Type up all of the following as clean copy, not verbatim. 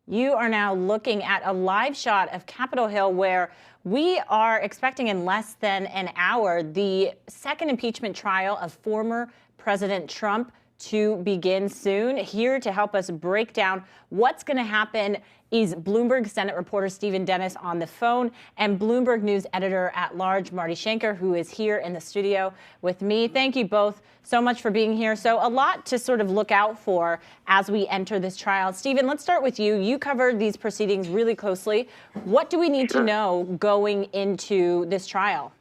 You are now looking at a live shot of Capitol Hill where we are expecting in less than an hour the second impeachment trial of former President Trump to begin soon. Here to help us break down what's going to happen is Bloomberg Senate reporter Stephen Dennis on the phone and Bloomberg News editor at large Marty Schenker, who is here in the studio with me. Thank you both so much for being here. So a lot to sort of look out for as we enter this trial. Stephen, let's start with you. You covered these proceedings really closely. What do we need to know going into this trial?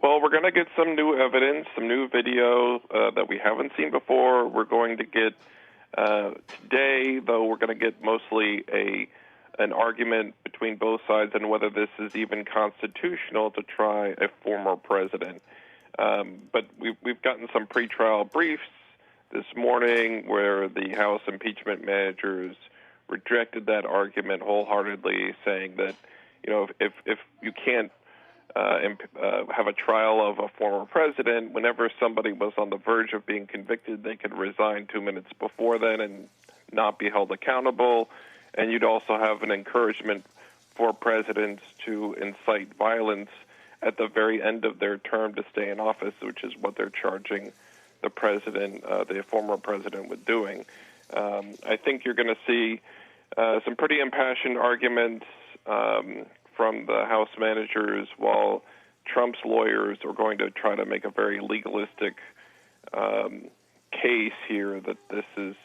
Well, we're going to get some new evidence, some new video that we haven't seen before. We're going to get today, though, we're going to get mostly an argument between both sides on whether this is even constitutional to try a former president. But we've gotten some pretrial briefs this morning where the House impeachment managers rejected that argument wholeheartedly, saying that, you know, if you can't have a trial of a former president, whenever somebody was on the verge of being convicted, they could resign 2 minutes before then and not be held accountable. And you'd also have an encouragement for presidents to incite violence at the very end of their term to stay in office, which is what they're charging the president, the former president, with doing. I think you're going to see some pretty impassioned arguments from the House managers, while Trump's lawyers are going to try to make a very legalistic case here that this is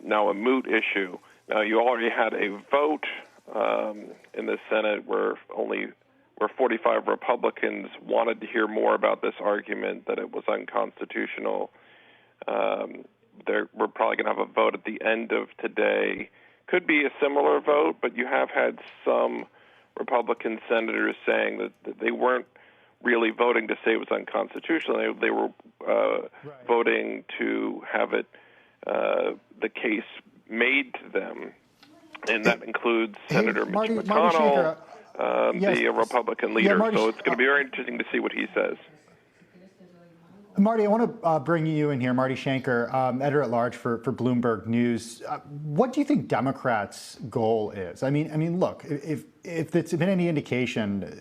now a moot issue. Now, you already had a vote in the Senate where 45 Republicans wanted to hear more about this argument that it was unconstitutional. We're probably going to have a vote at the end of today. Could be a similar vote, but you have had some Republican senators saying that they weren't really voting to say it was unconstitutional. They were voting to have it the case made to them, and that includes Senator Mitch McConnell, the Republican leader. So it's going to be very interesting to see what he says. Marty, I want to bring you in here, Marty Schenker, editor-at-large for Bloomberg News. What do you think Democrats' goal is? I mean, look, if it's been any indication,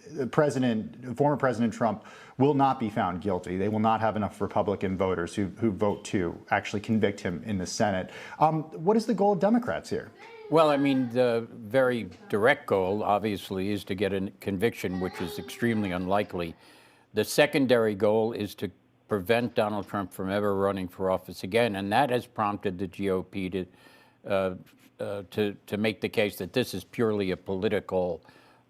former President Trump will not be found guilty. They will not have enough Republican voters who vote to actually convict him in the Senate. What is the goal of Democrats here? Well, I mean, the very direct goal, obviously, is to get a conviction, which is extremely unlikely. The secondary goal is to prevent Donald Trump from ever running for office again, and that has prompted the GOP to make the case that this is purely a political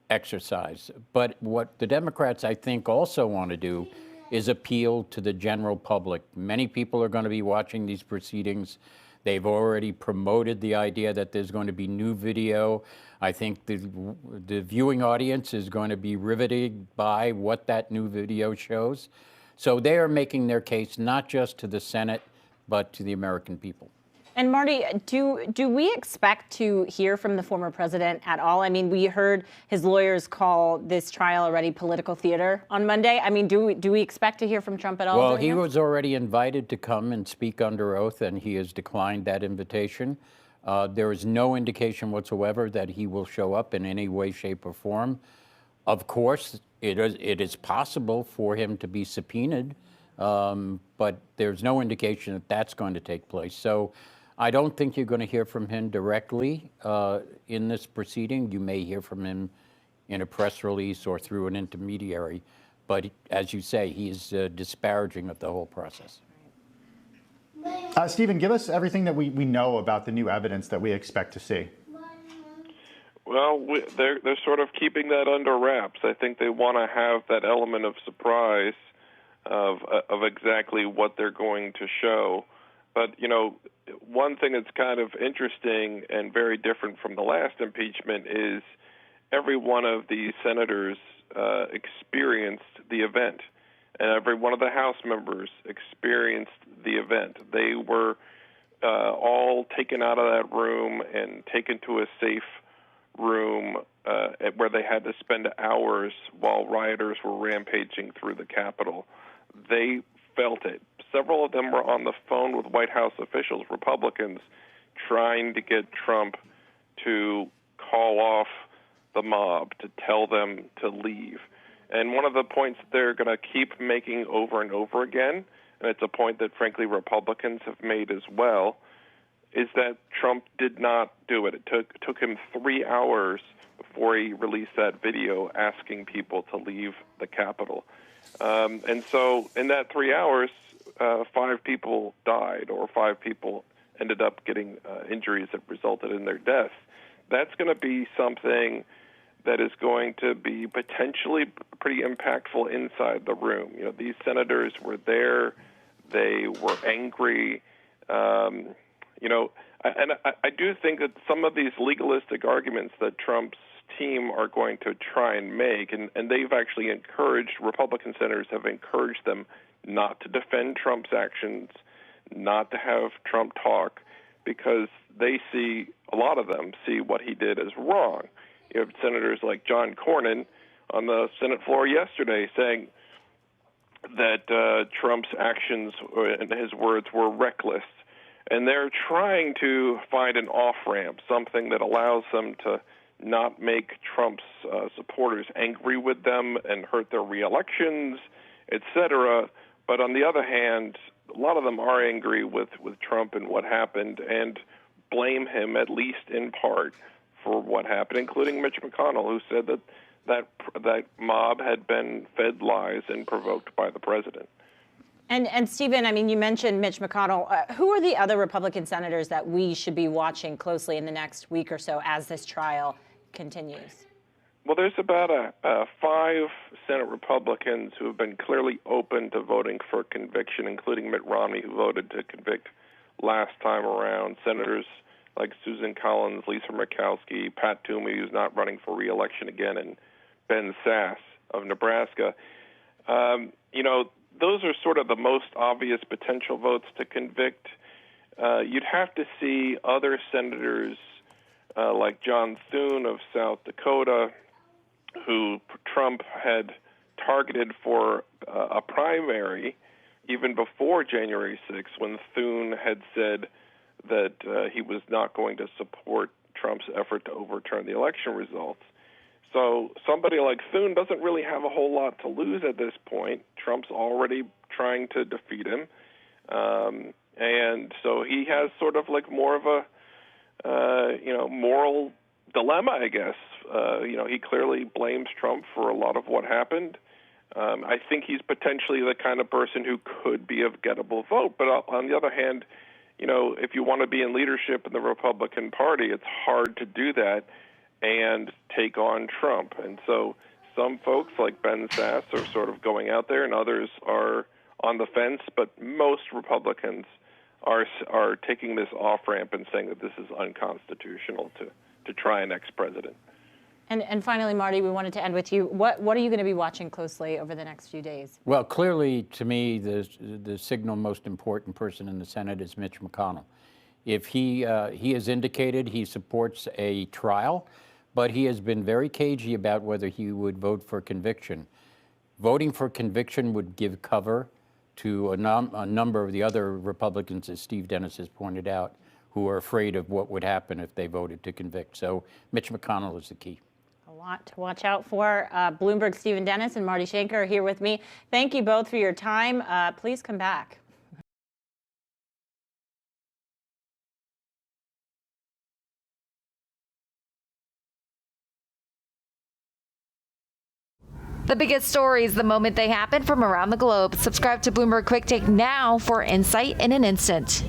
exercise. But what the Democrats, I think, also want to do is appeal to the general public. Many people are going to be watching these proceedings. They've already promoted the idea that there's going to be new video. I think the viewing audience is going to be riveted by what that new video shows. So they are making their case not just to the Senate, but to the American people. And Marty, do we expect to hear from the former president at all? I mean, we heard his lawyers call this trial already political theater on Monday. I mean, do we expect to hear from Trump at all? Well, he was already invited to come and speak under oath, and he has declined that invitation. There is no indication whatsoever that he will show up in any way, shape, or form. Of course, it is possible for him to be subpoenaed, but there's no indication that that's going to take place. So I don't think you're going to hear from him directly in this proceeding. You may hear from him in a press release or through an intermediary. But as you say, he's disparaging of the whole process. Stephen, give us everything that we know about the new evidence that we expect to see. Well, they're sort of keeping that under wraps. I think they want to have that element of surprise of exactly what they're going to show. But, you know, one thing that's kind of interesting and very different from the last impeachment is every one of these senators experienced the event, and every one of the House members experienced the event. They were all taken out of that room and taken to a safe room where they had to spend hours while rioters were rampaging through the Capitol. They felt it. Several of them were on the phone with White House officials, Republicans, trying to get Trump to call off the mob, to tell them to leave. And one of the points that they're going to keep making over and over again, and it's a point that, frankly, Republicans have made as well, is that Trump did not do it. It took him 3 hours before he released that video asking people to leave the Capitol. And so in that 3 hours, 5 people died, or 5 people ended up getting injuries that resulted in their death. That's going to be something that is going to be potentially pretty impactful inside the room. You know, these senators were there. They were angry. You know, and I do think that some of these legalistic arguments that Trump's team are going to try and make, and they've actually encouraged, Republican senators have encouraged them not to defend Trump's actions, not to have Trump talk, because they see, a lot of them see what he did as wrong. You have senators like John Cornyn on the Senate floor yesterday saying that Trump's actions and his words were reckless. And they're trying to find an off-ramp, something that allows them to not make Trump's supporters angry with them and hurt their reelections, et cetera. But on the other hand, a lot of them are angry with Trump and what happened and blame him, at least in part, for what happened, including Mitch McConnell, who said that mob had been fed lies and provoked by the president. And Stephen, I mean, you mentioned Mitch McConnell. Who are the other Republican senators that we should be watching closely in the next week or so as this trial continues? Well, there's about 5 Senate Republicans who have been clearly open to voting for conviction, including Mitt Romney, who voted to convict last time around. Senators like Susan Collins, Lisa Murkowski, Pat Toomey, who's not running for re-election again, and Ben Sasse of Nebraska. You know, those are sort of the most obvious potential votes to convict. You'd have to see other senators like John Thune of South Dakota, who Trump had targeted for a primary even before January 6th, when Thune had said that he was not going to support Trump's effort to overturn the election results. So somebody like Thune doesn't really have a whole lot to lose at this point. Trump's already trying to defeat him. And so he has sort of like more of a, moral dilemma, I guess. He clearly blames Trump for a lot of what happened. I think he's potentially the kind of person who could be a gettable vote. But on the other hand, if you want to be in leadership in the Republican Party, it's hard to do that and take on Trump. And so some folks like Ben Sasse are sort of going out there, and others are on the fence. But most Republicans are taking this off-ramp and saying that this is unconstitutional to try an ex-president. And finally, Marty, we wanted to end with you. What are you going to be watching closely over the next few days? Well, clearly, to me, the single most important person in the Senate is Mitch McConnell. If he has indicated he supports a trial, but he has been very cagey about whether he would vote for conviction. Voting for conviction would give cover to a number of the other Republicans, as Steve Dennis has pointed out, who are afraid of what would happen if they voted to convict. So Mitch McConnell is the key. A lot to watch out for. Bloomberg's Stephen Dennis and Marty Schenker are here with me. Thank you both for your time. Please come back. The biggest stories the moment they happen from around the globe. Subscribe to Bloomberg Quick Take now for insight in an instant.